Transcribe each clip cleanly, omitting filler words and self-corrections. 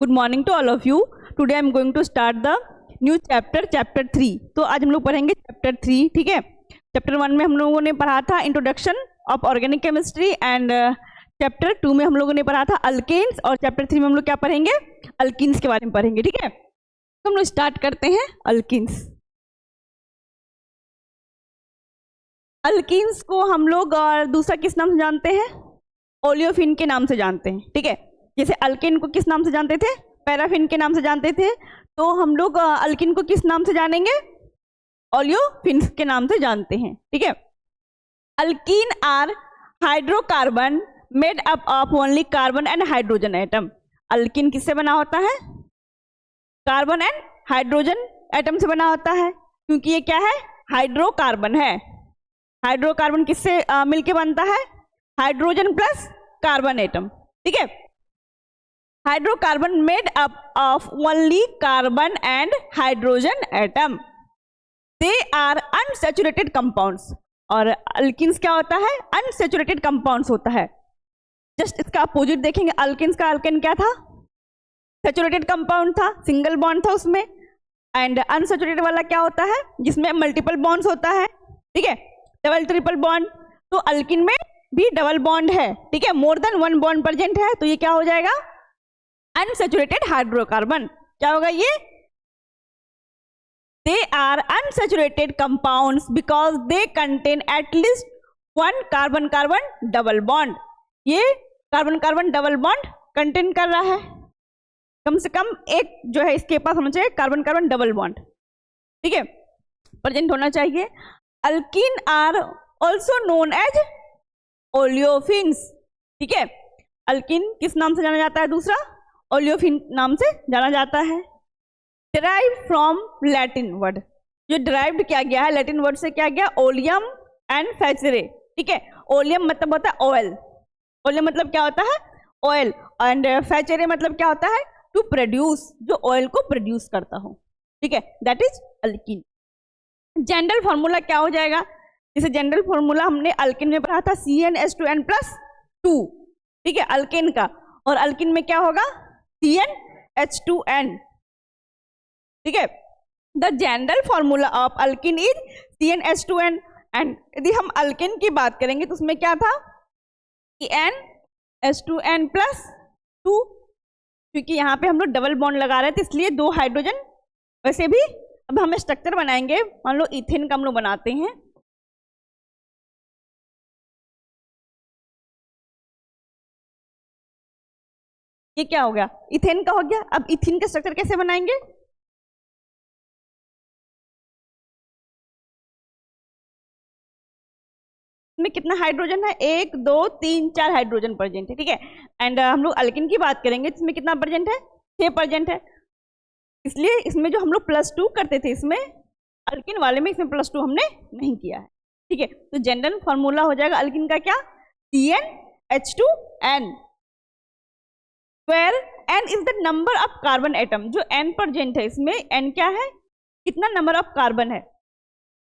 Good morning to all of you. Today I am going to start the new chapter 3। तो आज हम लोग पढ़ेंगे चैप्टर 3, ठीक है। चैप्टर 1 में हम लोगों ने पढ़ा था introduction of organic chemistry and chapter 2 में हम लोगों ने पढ़ा था अल्केन्स, और चैप्टर 3 में हम लोग क्या पढ़ेंगे, अल्कीन्स के बारे में पढ़ेंगे, ठीक है। तो हम लोग स्टार्ट करते हैं अल्कीन्स। अल्कीन्स को हम लोग और दूसरा किस नाम से जानते हैं, ओलियोफिन के नाम से जानते हैं, ठीक है। जैसे अल्केन को किस नाम से जानते थे, पैराफिन के नाम से जानते थे, तो हम लोग अल्कीन को किस नाम से जानेंगे, ओलियोफिन के नाम से जानते हैं, ठीक है। Alkene are hydrocarbon made up of only carbon and hydrogen atom. Alkene किससे बना होता है, कार्बन एंड हाइड्रोजन एटम से बना होता है, क्योंकि ये क्या है, हाइड्रोकार्बन है। हाइड्रोकार्बन किससे मिलके बनता है, हाइड्रोजन प्लस कार्बन एटम, ठीक है। Hydrocarbon made up of only carbon and hydrogen atom, they are unsaturated compounds. और अल्कीन्स क्या होता है, अनसैचुरेटेड कंपाउंड्स होता है। जस्ट इसका अपोजिट देखेंगे, अल्कीन्स का अल्केन क्या था, सैचुरेटेड कंपाउंड था, सिंगल बॉन्ड था उसमें। एंड अनसैचुरेटेड वाला क्या होता है, जिसमें मल्टीपल बॉन्ड्स होता है, ठीक है, डबल ट्रिपल बॉन्ड। तो अल्कीन में भी डबल बॉन्ड है, ठीक है, more than one bond present है, तो ये क्या हो जाएगा, अनसैचुरेटेड हाइड्रोकार्बन। क्या होगा ये, they are unsaturated compounds because they contain at least one carbon carbon double bond. ये carbon carbon double bond contain कर रहा है, कम से कम एक जो है इसके पास होना चाहिए कार्बन कार्बन डबल बॉन्ड, ठीक है, प्रेजेंट होना चाहिए। Alkene are also known as olefins, ठीक है। अल्कीन किस नाम से जाना जाता है, दूसरा ओलियोफिन नाम से जाना जाता है। डिराइव फ्रॉम लैटिन वर्ड, जो डिराइव्ड किया गया है लैटिन वर्ड से, क्या गया, ओलियम एंड फैचरे, ठीक है। ओलियम मतलब होता है ऑयल, ओलियम मतलब क्या होता है, ऑयल, एंड फैचरे मतलब क्या होता है, टू प्रोड्यूस, जो ऑयल को प्रोड्यूस करता हो, ठीक है, that is alkyne. General formula क्या हो जाएगा, जैसे जनरल फॉर्मूला हमने अल्कीन में पढ़ा था CnH2n+2, ठीक है, अल्केन का। और अल्कीन में क्या होगा, CnH2n, ठीक है। The general formula of alkene is CnH2n। And यदि हम अल्केन की बात करेंगे तो उसमें क्या था, CnH2n+2, क्योंकि यहाँ पे हम लोग डबल बॉन्ड लगा रहे थे, इसलिए दो हाइड्रोजन। वैसे भी अब हम स्ट्रक्चर बनाएंगे, मान लो इथेन का हम लोग बनाते हैं, ये क्या हो गया, इथेन का हो गया। अब इथेन का स्ट्रक्चर कैसे बनाएंगे, इसमें कितना हाइड्रोजन है, 1 2 3 4 हाइड्रोजन प्रेजेंट है, ठीक है। एंड हम लोग अल्कीन की बात करेंगे, इसमें कितना प्रेजेंट है, 6 प्रेजेंट है। इसलिए इसमें जो हम लोग +2 करते थे, इसमें अल्कीन वाले में इसमें +2 हमने नहीं किया है, ठीक है। तो जनरल फॉर्मूला हो जाएगा अल्कीन का क्या, CnH2n, where n is the number of carbon atom. जो n प्रेजेंट है इसमें, n क्या है, कितना नंबर ऑफ कार्बन है,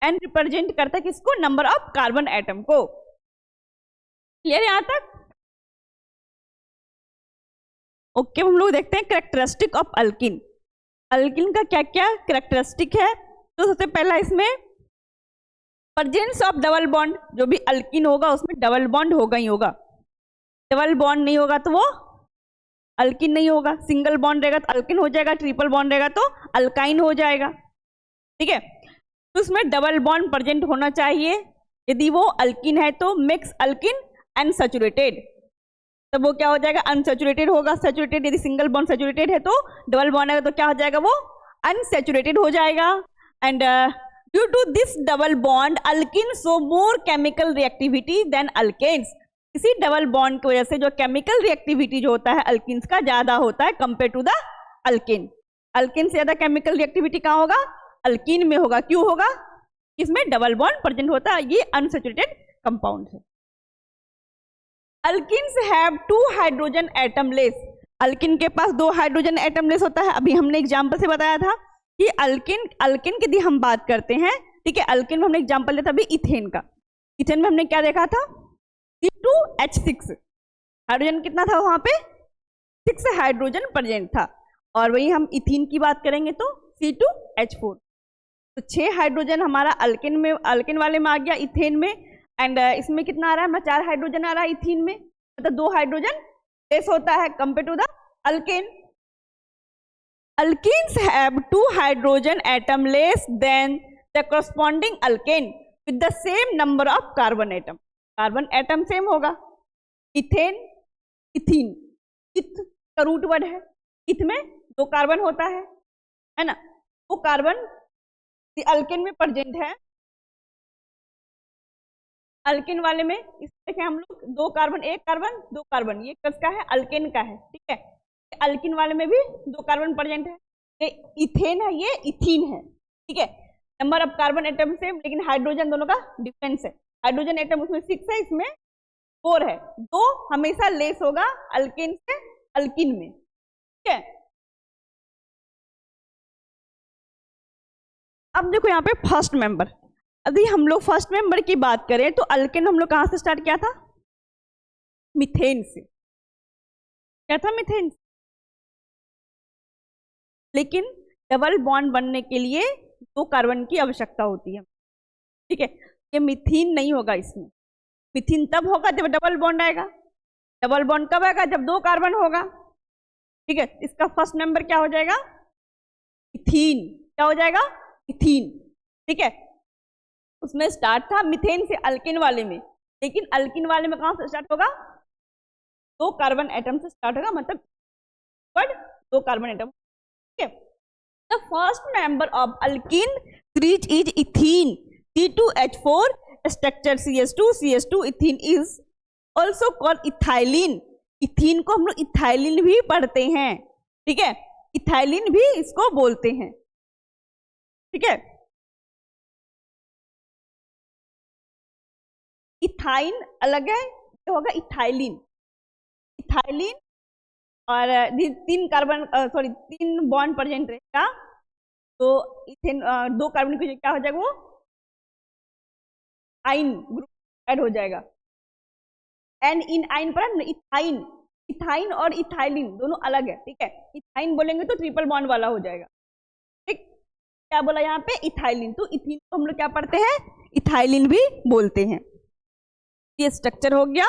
n रिप्रेजेंट करता है किसको, नंबर ऑफ कार्बन एटम को। क्लियर है यहां तक, ओके। हम लोग देखते हैं कैरेक्टरिस्टिक ऑफ अल्कीन। अल्कीन का क्या क्या कैरेक्टरिस्टिक है, तो सबसे पहला इसमें प्रेजेंस ऑफ डबल बॉन्ड। जो भी अल्कीन होगा उसमें डबल बॉन्ड होगा ही होगा, डबल बॉन्ड नहीं होगा तो वो अल्कीन नहीं होगा। सिंगल बॉन्ड रहेगा तो अल्कीन हो जाएगा, ट्रिपल बॉन्ड रहेगा तो अल्काइन हो जाएगा, ठीक है। तो उसमें डबल बॉन्ड प्रेजेंट होना चाहिए। यदि वो अल्कीन है तो मिक्स अल्कीन अनसैचुरेटेड, तब वो क्या हो जाएगा, अनसैचुरेटेड होगा। सैचुरेटेड, यदि सिंगल बॉन्ड सैचुरेटेड है तो डबल बॉन्ड है तो क्या हो जाएगा, वो अनसैचुरेटेड हो जाएगा। And due to this double bond alkene show more chemical reactivity than alkanes. इसी डबल बॉन्ड की वजह से जो केमिकल रिएक्टिविटी जो होता है अल्कीन्स का ज्यादा होता है compare to the alkane. Alkane से ज्यादा केमिकल रिएक्टिविटी कहाँ होगा, अल्कीन में होगा। क्यों होगा, इसमें डबल बॉन्ड प्रेजेंट होता है, ये अनसैचुरेटेड कंपाउंड है। Alkenes have 2 hydrogen atom less. Alkyne के पास 2 हाइड्रोजन एटम लेस होता है। अभी हमने एग्जांपल से बताया था कि अल्कीन की यदि हम बात करते हैं, ठीक है, अल्कीन में हमने एग्जांपल लिया था अभी इथेन का। इथेन में हमने क्या देखा था, C2H6, हाइड्रोजन कितना था वहां पे, 6 हाइड्रोजन प्रेजेंट था। और वही हम इथीन की बात करेंगे तो C2H4। तो 6 हाइड्रोजन हमारा अल्केन में, अल्केन वाले में आ गया, इथेन में। एंड इसमें कितना आ रहा है, 4 हाइड्रोजन आ रहा है इथीन में, मतलब 2 हाइड्रोजन लेस होता है compare to the alkane. Alkenes have 2 hydrogen atom less than the corresponding alkane with the same number of carbon atom. Carbon atom same होगा। इथेन, इथीन, इथ का रूट वर्ड है, इथ में 2 कार्बन होता है ना, वो कार्बन अल्केन में प्रेजेंट है। अल्केन वाले में इस देखें हम लोग 2 कार्बन, 1 कार्बन 2 कार्बन, ये किसका है, अल्केन का है, ठीक है। अल्किन वाले में भी 2 कार्बन प्रेजेंट है, ये इथेन है, ये इथीन है, ठीक है। Number of carbon atom same, लेकिन हाइड्रोजन दोनों का डिफरेंस है। हाइड्रोजन एटम उसमें 6 है, इसमें 4 है, 2 हमेशा लेस होगा अल्केन से अल्किन में, ठीक है। अब देखो यहाँ पे फर्स्ट मेंबर, यदि हम लोग फर्स्ट मेंबर की बात करें तो अल्केन हम लोग कहाँ से स्टार्ट किया था, मीथेन से, क्या था, मीथेन। लेकिन डबल बॉन्ड बनने के लिए 2 कार्बन की आवश्यकता होती है, ठीक है। ये मीथीन नहीं होगा इसमें, मीथीन तब होगा जब डबल बॉन्ड आएगा। डबल बॉन्ड कब आएगा, जब 2 कार्बन होगा, ठीक है। इसका फर्स्ट नंबर क्या हो जाएगा, इथीन, क्या हो जाएगा, इथीन, ठीक है। उसमें स्टार्ट था मीथेन से अल्किन वाले में, लेकिन अल्किन वाले में कहाँ से स्टार्ट होगा, 2 कार्बन एटम से स्टार्ट होगा, मतलब 2 कार्बन एटम, ठीक है। The first member of alkene series is ethene, C2H4 structure CH2 ethene is also called ethylene. Ethene को हम लोग इथाइलिन भी पढ़ते हैं, ठीक है, इथाइलिन भी इसको बोलते हैं, ठीक है। इथाइन अलग है, ये होगा इथाइलिन। इथाइलिन और 3 कार्बन, सॉरी 3 बॉन्ड प्रेजेंट रहेगा, तो इथेन 2 कार्बन की क्या हो जाएगा, वो आइन ग्रुप ऐड हो जाएगा। एन इन आइन पर इथाइन, इथाइन और इथाइलिन दोनों अलग है, ठीक है। इथाइन बोलेंगे तो ट्रिपल बॉन्ड वाला हो जाएगा, ठीक। क्या बोला यहाँ पे, इथाइलिन, तो इथीन को हम लोग क्या पढ़ते हैं, इथाइलिन भी बोलते हैं। ये स्ट्रक्चर हो गया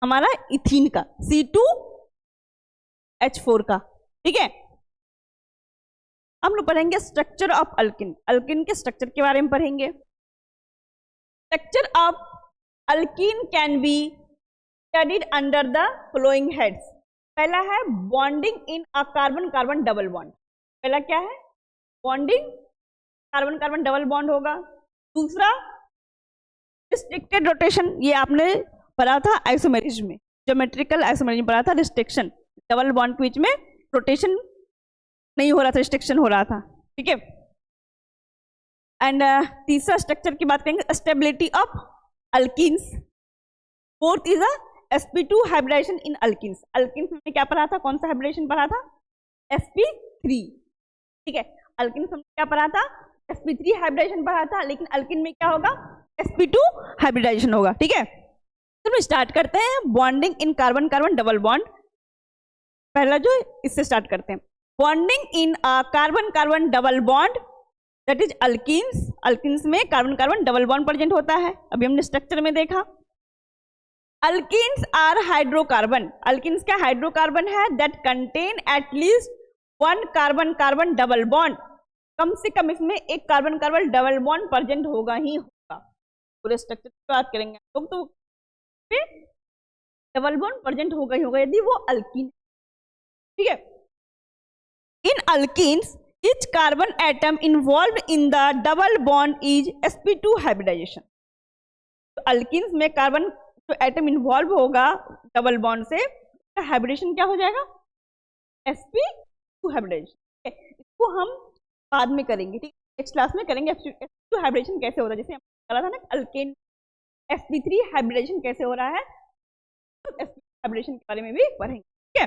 हमारा इथीन का, C2H4 का, ठीक है। हम लोग पढ़ेंगे स्ट्रक्चर ऑफ अल्किन, अल्किन के स्ट्रक्चर के बारे में पढ़ेंगे। Structure of alkene can be studied under the following heads. पहला है bonding in a carbon carbon double bond, पहला क्या है, bonding carbon carbon double bond होगा। दूसरा रिस्ट्रिक्टेड रोटेशन, ये आपने पढ़ा था आइसोमेरिज्म में, ज्योमेट्रिकल आइसोमेरिज्म पढ़ा था, रिस्ट्रिक्शन, डबल बॉन्ड के बीच में रोटेशन नहीं हो रहा था, रिस्ट्रिक्शन हो रहा था, ठीक है। एंड तीसरा स्ट्रक्चर की बात करेंगे, stability of alkenes. Fourth is sp2 hybridization in alkenes. Alkenes में क्या पढ़ा था, कौन सा हाइब्रिडाइजेशन पढ़ा था, sp3, ठीक है। अल्किन्स में क्या पढ़ा था, sp3 हाइब्रिडाइजेशन पढ़ा था, लेकिन अल्किन में क्या होगा, sp2 हाइब्रिडाइजेशन होगा, ठीक है। तो स्टार्ट करते हैं bonding in carbon carbon double bond. पहला जो इससे स्टार्ट करते हैं, bonding in a carbon carbon double bond, that is alkenes. Alkenes में carbon carbon double bond present होता है, अभी हमने स्ट्रक्चर में देखा। अल्किन्स आर हाइड्रोकार्बन, अल्किन्स क्या हाइड्रोकार्बन है, that contain at least 1 carbon carbon double bond, कम से कम इसमें 1 carbon carbon double bond present होगा ही होगा। पूरे स्ट्रक्चर की बात करेंगे तो डबल बॉन्ड प्रेजेंट होगा ही होगा यदि वो अल्किन, ठीक है। इन alkynes each carbon atom involved in the double bond is sp2 hybridization। तो अल्किन्स में कार्बन जो एटम इन्वॉल्व होगा डबल बॉन्ड से, हाइब्रिडेशन क्या हो जाएगा, sp2 हाइब्रिडेशन। इसको हम बाद में करेंगे, ठीक है, नेक्स्ट क्लास में करेंगे sp2 हाइब्रिडेशन कैसे हो रहा है, जैसे हमने कहा था ना अल्केन sp3 हाइब्रिडेशन कैसे हो रहा है, तो sp2 हाइब्रिडेशन के बारे में भी पढ़ेंगे, ठीक है।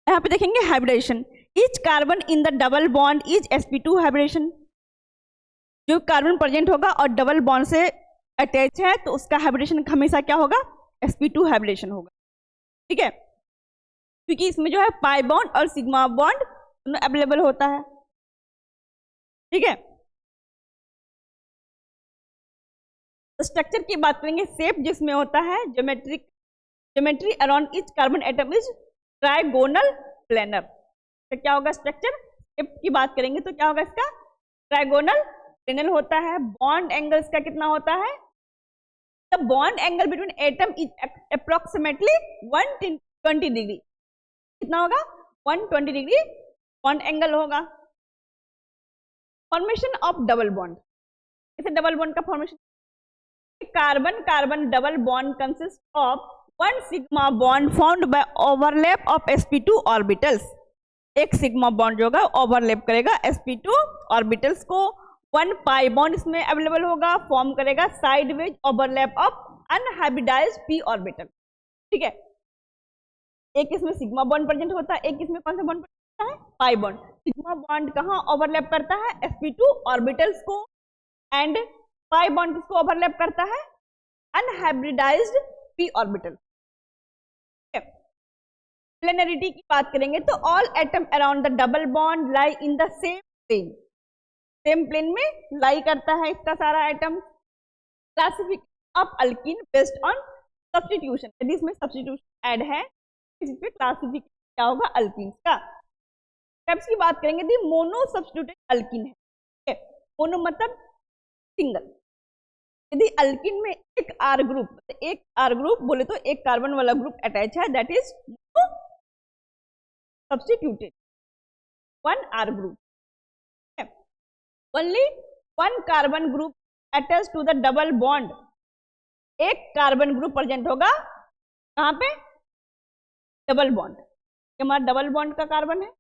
यहाँ पे देखेंगे hybridization, each carbon in the double bond is sp2 hybridization. जो कार्बन प्रेजेंट होगा और डबल बॉन्ड से अटैच है तो उसका हाइब्रिडेशन हमेशा क्या होगा, sp2 हाइब्रिडेशन होगा, ठीक है। क्योंकि इसमें जो है पाई बॉन्ड और सिग्मा बॉन्ड दोनों अवेलेबल होता है, ठीक है। स्ट्रक्चर की बात करेंगे, शेप जिसमें होता है geometry around each carbon atom is trigonal planar. तो क्या होगा स्ट्रक्चर, शेप की बात करेंगे तो क्या होगा इसका, ट्राइगोनल प्लेनर होता है। बॉन्ड एंगल इसका कितना होता है, the bond angle between atom is approximately 120 degree. कितना होगा, 120 डिग्री बॉन्ड एंगल होगा। फॉर्मेशन ऑफ डबल बॉन्ड, इसे डबल बॉन्ड का formation, carbon carbon double bond consist of one sigma bond found by overlap of sp2 orbitals. एक sigma bond जो होगा overlap करेगा sp2 orbitals को। वन पाई बॉन्ड इसमें available होगा, form करेगा sideways overlap of unhybridised p orbital, ठीक है। एक इसमें सिग्मा बॉन्ड प्रेजेंट होता है, एक इसमें कौन सा बॉन्ड प्रेजेंट होता है, पाई बॉन्ड। सिग्मा बॉन्ड कहाँ ओवरलैप करता है, sp2 ऑर्बिटल्स को, एंड पाई बॉन्ड किसको ओवरलैप करता है, अनहाइब्रिडाइज्ड p ऑर्बिटल। प्लेनरिटी की बात करेंगे तो all atom around the double bond lie in the same plane, same plane में लाई करता है इसका सारा atom. Classification of alkene based on substitution, यदि इसमें सब्स्टिट्यूशन ऐड है इस पे क्लासिफिकेशन क्या होगा अल्कीन्स का। स्टेप्स की बात करेंगे दी मोनो सब्स्टिट्यूटेड अल्कीन है, मोनो मतलब सिंगल। यदि अल्कीन में एक आर ग्रुप बोले तो एक कार्बन वाला ग्रुप अटैच है, that is substituted one R group. Only one carbon group attach to the double bond, एक कार्बन ग्रुप प्रेजेंट होगा कहां पे, डबल बॉन्ड। हमारा डबल बॉन्ड का कार्बन है,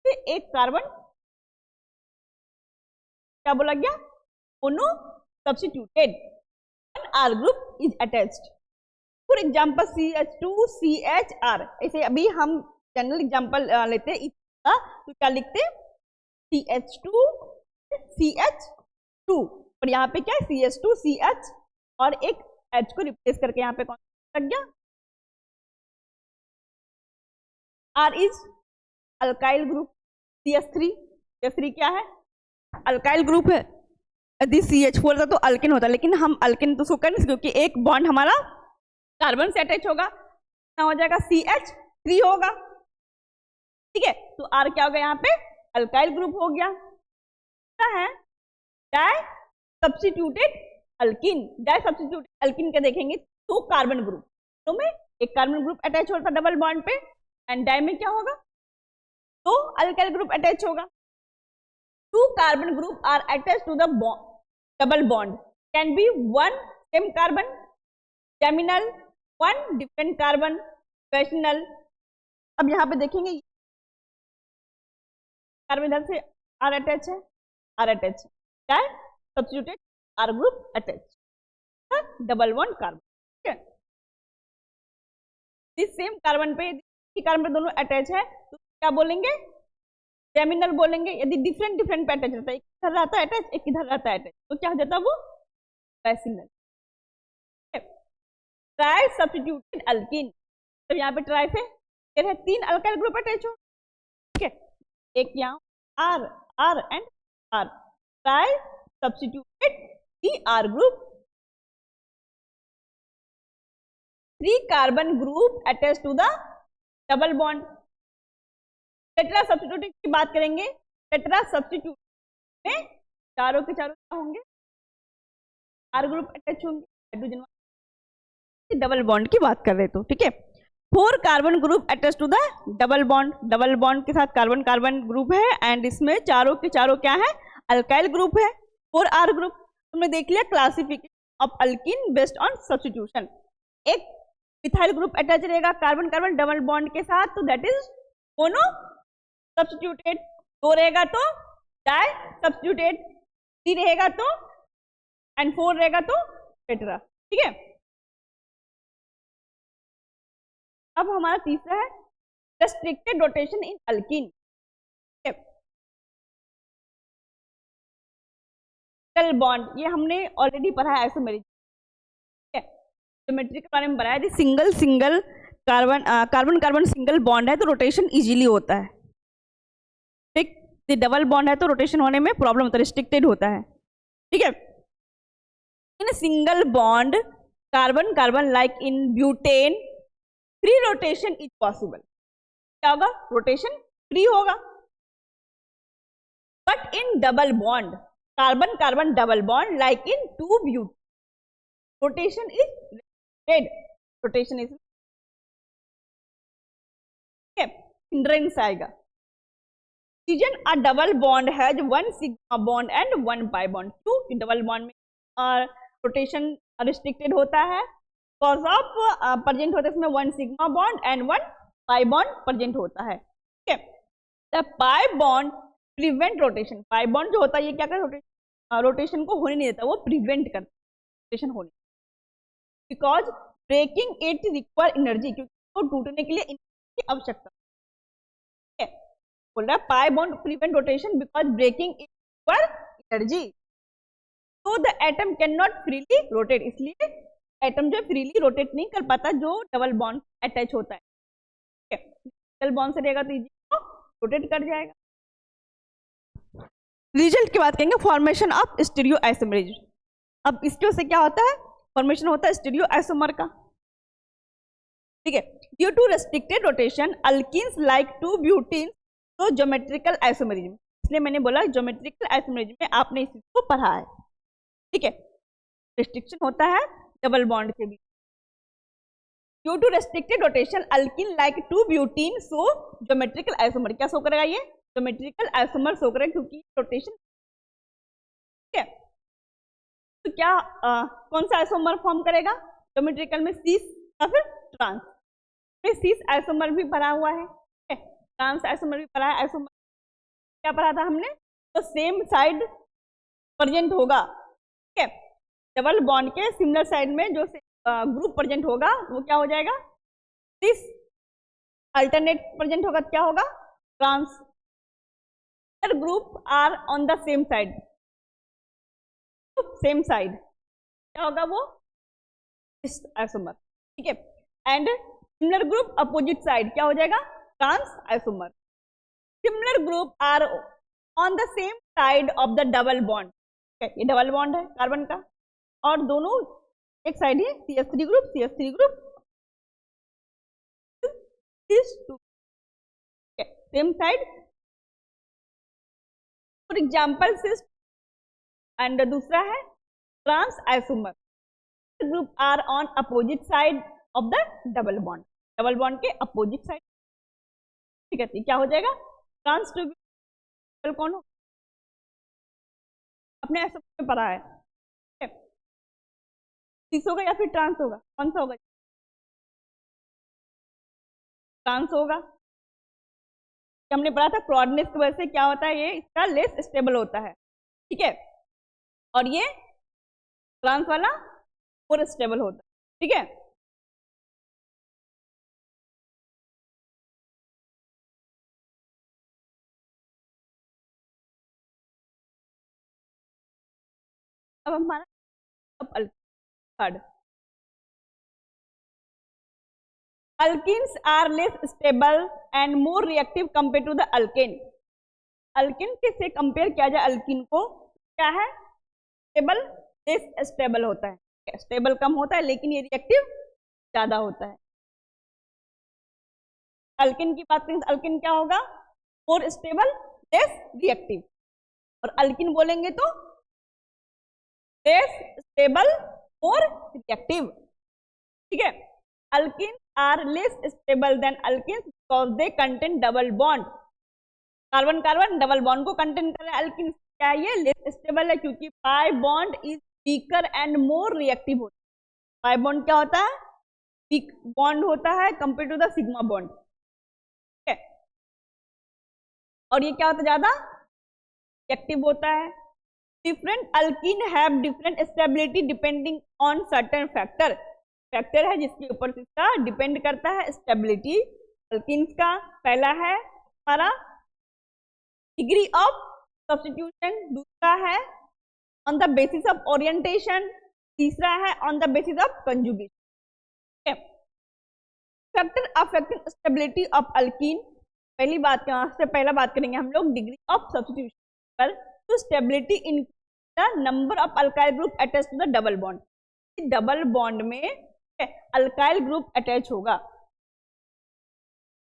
एक कार्बन क्या बोला गया, mono substituted one R group is attached. For example CH2CHR, ऐसे अभी हम जनरल एग्जांपल लेते हैं इसका, तो क्या लिखते हैं CH2CH2, और यहाँ पे क्या है CH2CH और एक H को रिप्लेस करके यहाँ पे कौन लग गया, R is alkyl group. CH3 क्या है, अल्काइल ग्रुप है। यदि CH4 था तो अल्किन होता, लेकिन हम अल्किन तो उसको कर नहीं, क्योंकि एक बॉन्ड हमारा कार्बन से अटैच होगा, हो जाएगा CH3 होगा, ठीक है। तो R क्या होगा यहाँ पे, अल्काइल ग्रुप हो गया। क्या है, di substituted alkene. Di substituted alkene के देखेंगे तो कार्बन ग्रुप, तो में एक कार्बन ग्रुप अटैच होता है डबल बॉन्ड पे, एंड डाई में क्या होगा, तो अल्काइल ग्रुप अटैच होगा। Two carbon group are attached to the double bond, can be one same carbon, geminal, one different carbon, rational। अब यहाँ पे देखेंगे कार्बन इधर से R अटैच है, R अटैच है, क्या है substituted R group attach, double bond carbon, ठीक है। इस सेम कार्बन पे दोनों अटैच है तो क्या बोलेंगे, जेमिनल बोलेंगे। यदि डिफरेंट पे अटैच रहता है, एक इधर रहता है अटैच, एक इधर रहता है अटैच, तो क्या हो जाता है वो ट्राइसिनल। ट्राई सब्स्टिट्यूटेड अल्कीन, तो यहाँ पे ट्राई पे है 3 अल्काइल ग्रुप अटैच हो, ठीक है। एक यहाँ R and R, tri substituted R group. 3 carbon group attach to the double bond. Tetra substitute की बात करेंगे, टेट्रा सब्स्टिट्यूट में चारों के चारों क्या होंगे, आर ग्रुप अटैच होंगे, हाइड्रोजन डबल बॉन्ड की बात कर रहे तो, ठीक है। 4 carbon group attach to the double bond के साथ कार्बन ग्रुप है, एंड इसमें चारों के चारों क्या है, अल्काइल ग्रुप है। 4 आर ग्रुप तुमने देख लिया। Classification of alkene based on substitution, एक मिथाइल ग्रुप अटैच रहेगा कार्बन डबल बॉन्ड के साथ, तो दैट इज मोनो सब्स्टिट्यूटेड। 2 रहेगा तो डाई सब्स्टिट्यूटेड, 3 रहेगा तो एंड 4 रहेगा तो टेट्रा, ठीक है। अब हमारा तीसरा है रेस्ट्रिक्टेड रोटेशन इन अल्कीन। बॉन्ड ये हमने ऑलरेडी पढ़ा है आइसोमेरिक, ज्योमेट्री के बारे में पढ़ा है। Single carbon carbon carbon single bond है तो रोटेशन इजीली होता है, ठीक। डबल बॉन्ड है तो रोटेशन होने में प्रॉब्लम होता है, रिस्ट्रिक्टेड होता है, ठीक है। In single bond carbon carbon like in butane free rotation is possible. क्या होगा? रोटेशन फ्री होगा। But in double bond carbon carbon double bond like in two butane rotation is restricted, rotation is hindrance आएगा। Reason a double bond has one sigma bond and one pi bond. क्यों? Double bond में rotation restricted होता है because of present होता है इसमें one sigma bond and one pi bond present होता है, ठीक है। The pi bond prevent rotation. Pi bond जो होता है ये क्या करता है? रोटेशन को होने नहीं देता, वो प्रिवेंट करता है रोटेशन होने, because breaking it require energy, क्योंकि वो टूटने के लिए एनर्जी की आवश्यकता है। बोल रहा है pi bond prevent rotation because breaking it require energy, तो the atom can not freely rotate. इसलिए एटम जो फ्रीली रोटेट नहीं कर पाता जो डबल बॉन्ड अटैच होता है, ठीक है। डबल बॉन्ड से रहेगा तो इजीली रोटेट कर जाएगा। रिजल्ट की बात करेंगे, फॉर्मेशन ऑफ स्टीरियो आइसोमरेज। अब इसके से क्या होता है? फॉर्मेशन होता है स्टीरियो आइसोमर का, ठीक है। Due to restricted rotation alkenes like two butene तो ज्योमेट्रिकल आइसोमरिज्म, इसलिए मैंने बोला ज्योमेट्रिकल आइसोमरिज्म में आपने इस चीज को पढ़ा है, ठीक है। रिस्ट्रिक्शन होता है डबल बॉन्ड के बीच। Due to restricted rotation alkene like two butene so geometrical isomer. क्या शो करेगा? ये ज्योमेट्रिकल आइसोमर शो करेगा क्योंकि रोटेशन, ठीक है। तो क्या कौन सा आइसोमर फॉर्म करेगा ज्योमेट्रिकल में? सीस या फिर ट्रांस। सीस आइसोमर भी भरा हुआ है, ठीक है। ट्रांस आइसोमर भी पढ़ा है। आइसोमर क्या पढ़ा था हमने? तो सेम साइड प्रेजेंट होगा, ठीक है। डबल बॉन्ड के सिमिलर साइड में जो ग्रुप प्रेजेंट होगा वो क्या हो जाएगा? सिस। अल्टरनेट प्रेजेंट होगा क्या होगा? Trans. Group are on the same side, same side क्या होगा? वो सिस आइसोमर, ठीक है। And similar group opposite side क्या हो जाएगा? Trans isomer. Similar group are on the same side of the double bond, ये डबल बॉन्ड है कार्बन का और दोनों एक साइड है CH3 group, CH3 group, CH2, same side. For example cis and दूसरा है trans isomer. Group are on opposite side of the double bond, double bond के अपोजिट साइड, ठीक है। क्या हो जाएगा? ट्रांस टू कौन हो? अपने ऐसे में पढ़ा है, ठीक है। सिस होगा या फिर ट्रांस होगा? कौन सा होगा? ट्रांस होगा। हमने पढ़ा था क्रॉडनेस की वजह से क्या होता है? ये इसका लेस स्टेबल होता है, ठीक है। और ये ट्रांस वाला मोर स्टेबल होता है, ठीक है। अब हमारा third, alkenes are less stable and more reactive compare to the alkane. Alkene के से कंपेयर किया जाए अल्किन को, क्या है? स्टेबल लेस स्टेबल होता है, स्टेबल कम होता है लेकिन ये रिएक्टिव ज्यादा होता है। अल्किन की बात करें तो अल्किन क्या होगा? मोर स्टेबल लेस रिएक्टिव, और अल्किन बोलेंगे तो लेस स्टेबल मोर रिएक्टिव, ठीक है। Alkene are less stable than alkene because they contain double bond. Carbon carbon double bond को कंटेन कर रहा है। अल्किन क्या ये लेस स्टेबल है क्योंकि pi bond is weaker and more reactive होता है। पाई बॉन्ड क्या होता है? वीक बॉन्ड होता है compare to the sigma bond, ठीक है। और ये क्या होता है? ज्यादा रिएक्टिव होता है। Different alkyne have different stability depending on certain factor. Factor है जिसके ऊपर इसका डिपेंड करता है स्टेबिलिटी अल्कीन्स का। पहला है हमारा डिग्री ऑफ सब्स्टिट्यूशन, दूसरा है on the basis of orientation, तीसरा है on the basis of conjugation, ठीक है। Factor affecting stability of alkyne, पहला बात करेंगे हम लोग डिग्री ऑफ सब्स्टिट्यूशन पर। तो stability in the number of alkyl group attach to the double bond, double bond में अल्काइल ग्रुप अटैच होगा,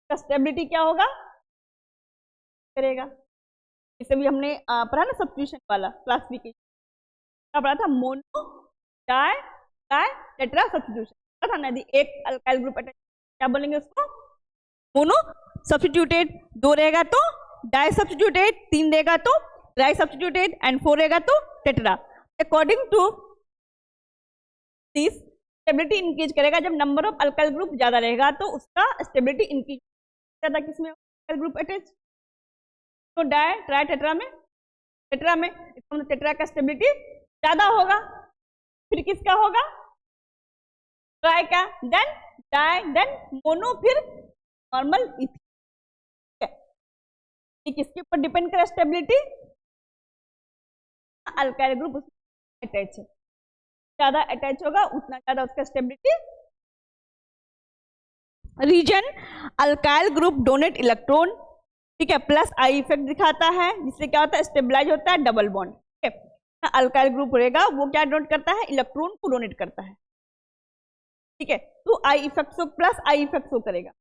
स्टेबिलिटी क्या होगा करेगा। इसे भी हमने पढ़ा ना सब्स्टिट्यूशन वाला क्लासिफिकेशन, क्या पढ़ा था, mono di di tetra substitution पता था ना। यदि एक अल्काइल ग्रुप अटैच, क्या बोलेंगे उसको, मोनो सब्स्टिट्यूटेड, 2 रहेगा तो डाई सब्स्टिट्यूटेड, 3 रहेगा तो ट्राई सब्स्टिट्यूटेड एंड 4 रहेगा तो tetra. According to this stability increase करेगा जब नंबर ऑफ अल्काइल ग्रुप ज्यादा रहेगा, तो उसका स्टेबिलिटी इंक्रीज ज्यादा किसमें अल्काइल ग्रुप अटैच, तो डाई ट्राई टेट्रा में, इसका टेट्रा का स्टेबिलिटी ज्यादा होगा। फिर किसका होगा, ट्राई का, देन डाई, देन मोनो, फिर नॉर्मल इथीन। किसके ऊपर डिपेंड करे स्टेबिलिटी, अल्काइल ग्रुप उसमें अटैच है, ज्यादा अटैच होगा उतना ज्यादा उसका stability. Reason alkyl group donate electron, ठीक है, प्लस आई इफेक्ट दिखाता है, जिससे क्या होता है, स्टेबलाइज होता है डबल बॉन्ड, ठीक है। अल्काइल ग्रुप रहेगा वो क्या डोनेट करता है, इलेक्ट्रॉन को डोनेट करता है, ठीक है। तो I effect show, plus I effect show करेगा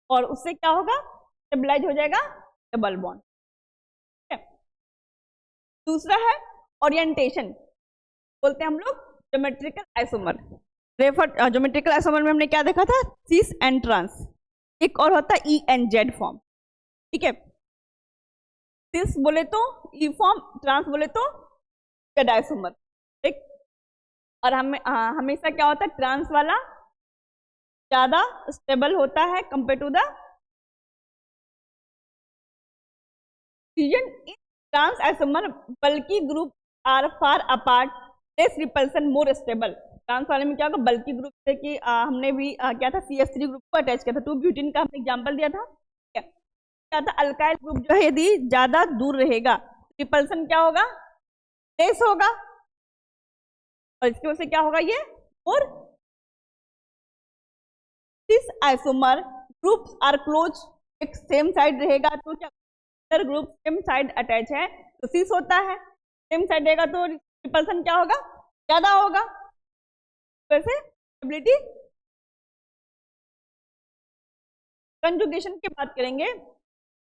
और उससे क्या होगा, स्टेबलाइज हो जाएगा डबल बॉन्ड, ठीक है। दूसरा है ओरिएंटेशन, बोलते हैं हम लोग ज्योमेट्रिकल आइसोमर। ज्योमेट्रिकल आइसोमर में हमने क्या देखा था, सिस एंड ट्रांस, एक और होता है ई एंड जेड फॉर्म, ठीक है। सिस बोले तो ई फॉर्म, ट्रांस बोले तो जेड आइसोमर, ठीक। और हमेशा क्या होता है, ट्रांस वाला ज्यादा स्टेबल होता है compare to the reason in trans isomer, बल्कि group are far apart, less repulsion, more stable. Trans वाले में क्या होगा, बल्कि ग्रुप से कि हमने भी क्या था, CH3 ग्रुप को अटैच किया था, 2 ब्यूटीन का हमने एग्जांपल दिया था, क्या था, अल्काइल ग्रुप जो है यदि ज्यादा दूर रहेगा, रिपल्सन क्या होगा, लेस होगा, और इसकी वजह से क्या होगा ये, और this isomer groups are close, एक सेम साइड रहेगा तो क्या, ग्रुप सेम साइड अटैच है तो सिस होता है, सेम साइड रहेगा तो रिपल्सन क्या होगा, ज्यादा होगा, वैसे स्टेबिलिटी। कंजुगेशन की बात करेंगे,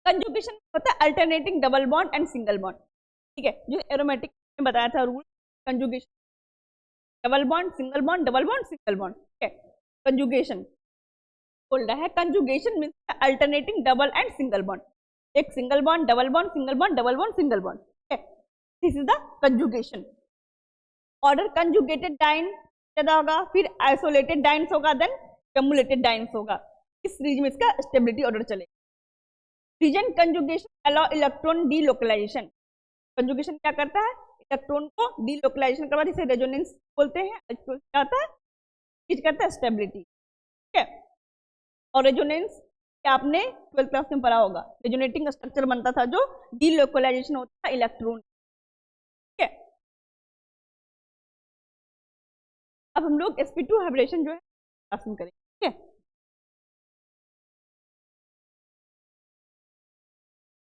कंजुगेशन होता है alternating double bond and single bond, ठीक है, जो एरोमेटिक में बताया था rule, conjugation double bond single bond, double bond single bond, ठीक है। कंजुगेशन बोल रहा है, conjugation means alternating double and single bond, एक single bond double bond single bond double bond single bond, ठीक है, this is the conjugation. Order conjugated diene ज्यादा होगा, फिर आइसोलेटेड डाइन्स होगा, देन कम्युलेटेड डाइन्स होगा, इस रीजन में इसका स्टेबिलिटी ऑर्डर चलेगा। Reason conjugation allow electron delocalization, conjugation क्या करता है, इलेक्ट्रॉन को डीलोकलाइजेशन करवा, जिसे रेजोनेंस बोलते हैं, क्या होता है, चीज करता है स्टेबिलिटी, ठीक है। और रेजोनेंस आपने 12th क्लास में पढ़ा होगा, रेजोनेटिंग स्ट्रक्चर बनता था जो डीलोकलाइजेशन होता था इलेक्ट्रॉन, ठीक है। अब हम लोग sp2 हाइब्रिडेशन जो है करेंगे, ठीक है।